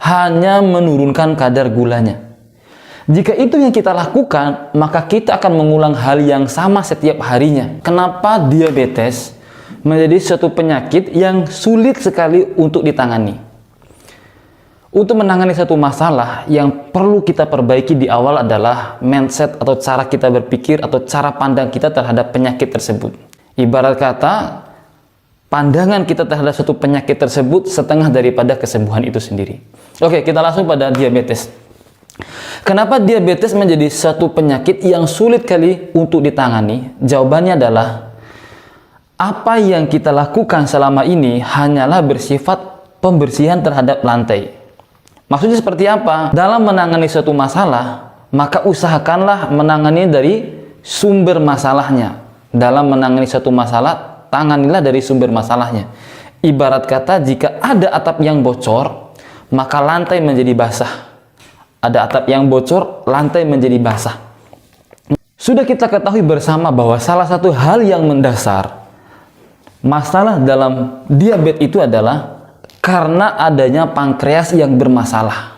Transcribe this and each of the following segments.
hanya menurunkan kadar gulanya. Jika itu yang kita lakukan, maka kita akan mengulang hal yang sama setiap harinya. Kenapa diabetes menjadi suatu penyakit yang sulit sekali untuk ditangani? Untuk menangani satu masalah, yang perlu kita perbaiki di awal adalah mindset atau cara kita berpikir atau cara pandang kita terhadap penyakit tersebut. Ibarat kata, pandangan kita terhadap suatu penyakit tersebut setengah daripada kesembuhan itu sendiri. Oke, kita langsung pada diabetes. Kenapa diabetes menjadi satu penyakit yang sulit kali untuk ditangani? Jawabannya adalah apa yang kita lakukan selama ini hanyalah bersifat pembersihan terhadap lantai. Maksudnya seperti apa? Dalam menangani suatu masalah, maka usahakanlah menangani dari sumber masalahnya. Dalam menangani suatu masalah, tanganilah dari sumber masalahnya. Ibarat kata, jika ada atap yang bocor, maka lantai menjadi basah. Ada atap yang bocor, lantai menjadi basah. Sudah kita ketahui bersama bahwa salah satu hal yang mendasar masalah dalam diabetes itu adalah karena adanya pankreas yang bermasalah.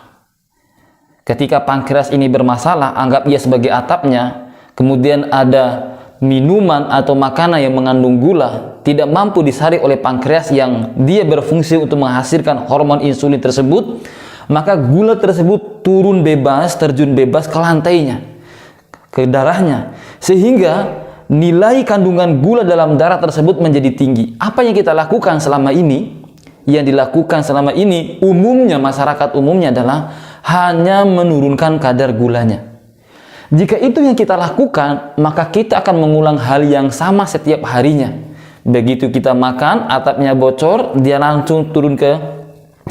Ketika pankreas ini bermasalah, anggap ia sebagai atapnya, kemudian ada minuman atau makanan yang mengandung gula, tidak mampu disaring oleh pankreas yang dia berfungsi untuk menghasilkan hormon insulin tersebut, maka gula tersebut turun bebas, terjun bebas ke lantainya, ke darahnya, sehingga nilai kandungan gula dalam darah tersebut menjadi tinggi. Apa yang kita lakukan selama ini? Yang dilakukan selama ini, umumnya masyarakat umumnya adalah hanya menurunkan kadar gulanya. Jika itu yang kita lakukan, maka kita akan mengulang hal yang sama setiap harinya. Begitu kita makan, atapnya bocor, dia langsung turun ke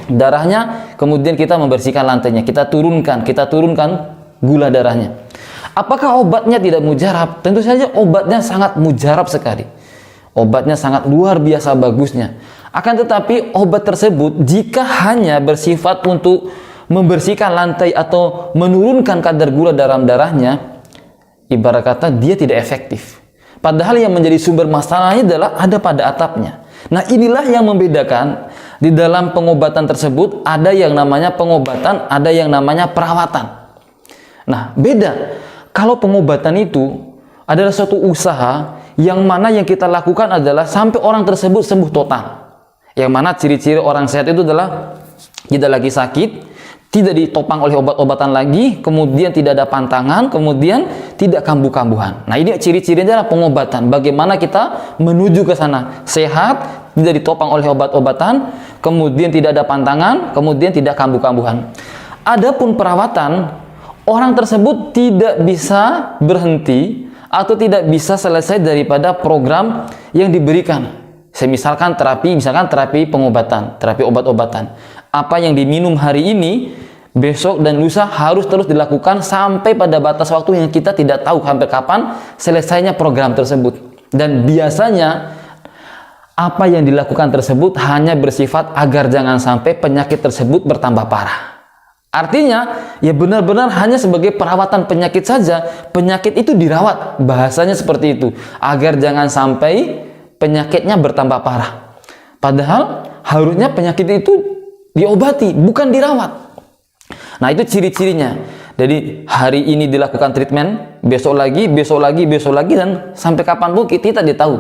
darahnya, kemudian kita membersihkan lantainya, kita turunkan gula darahnya. Apakah obatnya tidak mujarab? Tentu saja obatnya sangat mujarab sekali. Obatnya sangat luar biasa bagusnya. Akan tetapi obat tersebut jika hanya bersifat untuk membersihkan lantai atau menurunkan kadar gula dalam darahnya, ibarat kata dia tidak efektif. Padahal yang menjadi sumber masalahnya adalah ada pada atapnya. Nah, inilah yang membedakan di dalam pengobatan tersebut, ada yang namanya pengobatan, ada yang namanya perawatan. Nah, beda. Kalau pengobatan itu adalah suatu usaha yang mana yang kita lakukan adalah sampai orang tersebut sembuh total. Yang mana ciri-ciri orang sehat itu adalah tidak lagi sakit, tidak ditopang oleh obat-obatan lagi, kemudian tidak ada pantangan, kemudian tidak kambuh-kambuhan. Nah, ini ciri-cirinya adalah pengobatan. Bagaimana kita menuju ke sana? Sehat, tidak ditopang oleh obat-obatan, kemudian tidak ada pantangan, kemudian tidak kambuh-kambuhan. Adapun perawatan, orang tersebut tidak bisa berhenti atau tidak bisa selesai daripada program yang diberikan. Misalkan terapi pengobatan, terapi obat-obatan. Apa yang diminum hari ini, besok dan lusa harus terus dilakukan sampai pada batas waktu yang kita tidak tahu sampai kapan selesainya program tersebut. Dan biasanya apa yang dilakukan tersebut hanya bersifat agar jangan sampai penyakit tersebut bertambah parah. Artinya, ya benar-benar hanya sebagai perawatan penyakit saja, penyakit itu dirawat, bahasanya seperti itu, agar jangan sampai penyakitnya bertambah parah. Padahal harusnya penyakit itu diobati, bukan dirawat. Nah, itu ciri-cirinya. Jadi hari ini dilakukan treatment, besok lagi, dan sampai kapan pun kita tidak tahu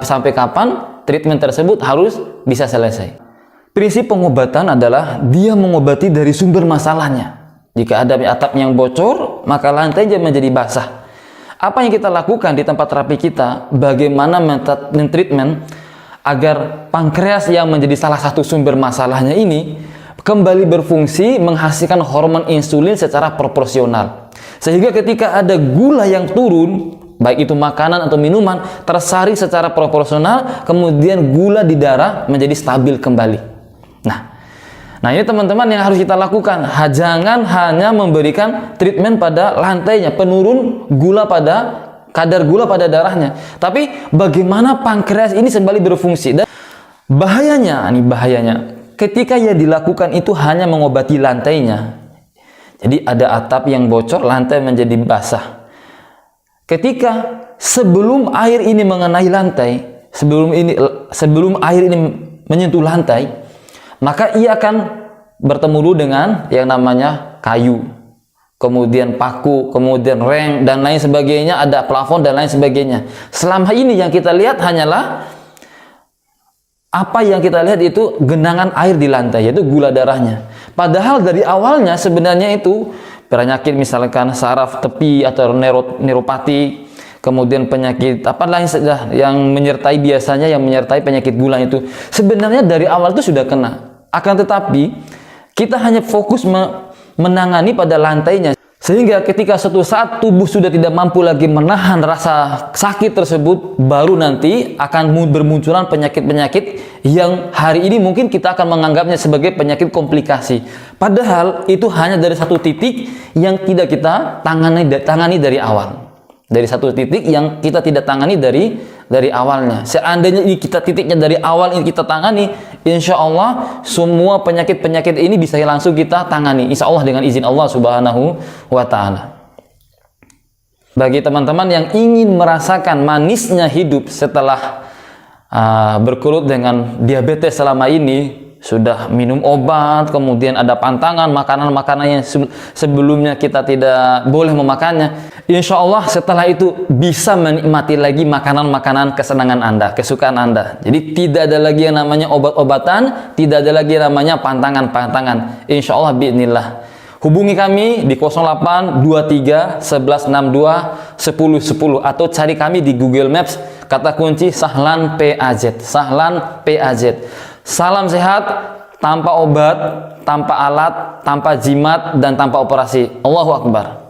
sampai kapan treatment tersebut harus bisa selesai. Prinsip pengobatan adalah dia mengobati dari sumber masalahnya. Jika ada atap yang bocor, maka lantainya menjadi basah. Apa yang kita lakukan di tempat terapi kita, bagaimana mentreatment agar pankreas yang menjadi salah satu sumber masalahnya ini kembali berfungsi menghasilkan hormon insulin secara proporsional. Sehingga ketika ada gula yang turun, baik itu makanan atau minuman, tersaring secara proporsional, kemudian gula di darah menjadi stabil kembali. Nah, ini teman-teman yang harus kita lakukan. Jangan hanya memberikan treatment pada lantainya, penurun gula pada kadar gula pada darahnya, tapi bagaimana pankreas ini kembali berfungsi. Dan bahayanya, ketika ia dilakukan itu hanya mengobati lantainya. Jadi ada atap yang bocor, lantai menjadi basah. Ketika sebelum air ini mengenai lantai, sebelum air ini menyentuh lantai, maka ia akan bertemu dulu dengan yang namanya kayu, kemudian paku, kemudian reng, dan lain sebagainya, ada plafon dan lain sebagainya. Selama ini yang kita lihat hanyalah apa yang kita lihat itu genangan air di lantai, yaitu gula darahnya. Padahal dari awalnya sebenarnya itu penyakit misalkan saraf tepi atau neuropati, kemudian penyakit apa lain saja yang menyertai, biasanya yang menyertai penyakit gula itu sebenarnya dari awal itu sudah kena. Akan tetapi kita hanya fokus menangani pada lantainya, sehingga ketika suatu saat tubuh sudah tidak mampu lagi menahan rasa sakit tersebut, baru nanti akan bermunculan penyakit-penyakit yang hari ini mungkin kita akan menganggapnya sebagai penyakit komplikasi. Padahal itu hanya dari satu titik yang tidak kita tangani dari awal. Dari satu titik yang kita tidak tangani dari awalnya. Seandainya ini kita titiknya dari awal ini kita tangani, insya Allah semua penyakit-penyakit ini bisa langsung kita tangani, insya Allah dengan izin Allah Subhanahu wa Ta'ala. Bagi teman-teman yang ingin merasakan manisnya hidup setelah bergelut dengan diabetes selama ini, sudah minum obat, kemudian ada pantangan makanan-makanan yang sebelumnya kita tidak boleh memakannya, insya Allah setelah itu bisa menikmati lagi makanan-makanan kesenangan Anda, kesukaan Anda. Jadi tidak ada lagi yang namanya obat-obatan, tidak ada lagi yang namanya pantangan-pantangan, insya Allah bi'idznillah. Hubungi kami di 0823 1162 1010 atau cari kami di Google Maps, kata kunci Sahlan PAZ, Sahlan PAZ. Salam sehat, tanpa obat, tanpa alat, tanpa jimat, dan tanpa operasi. Allahu Akbar.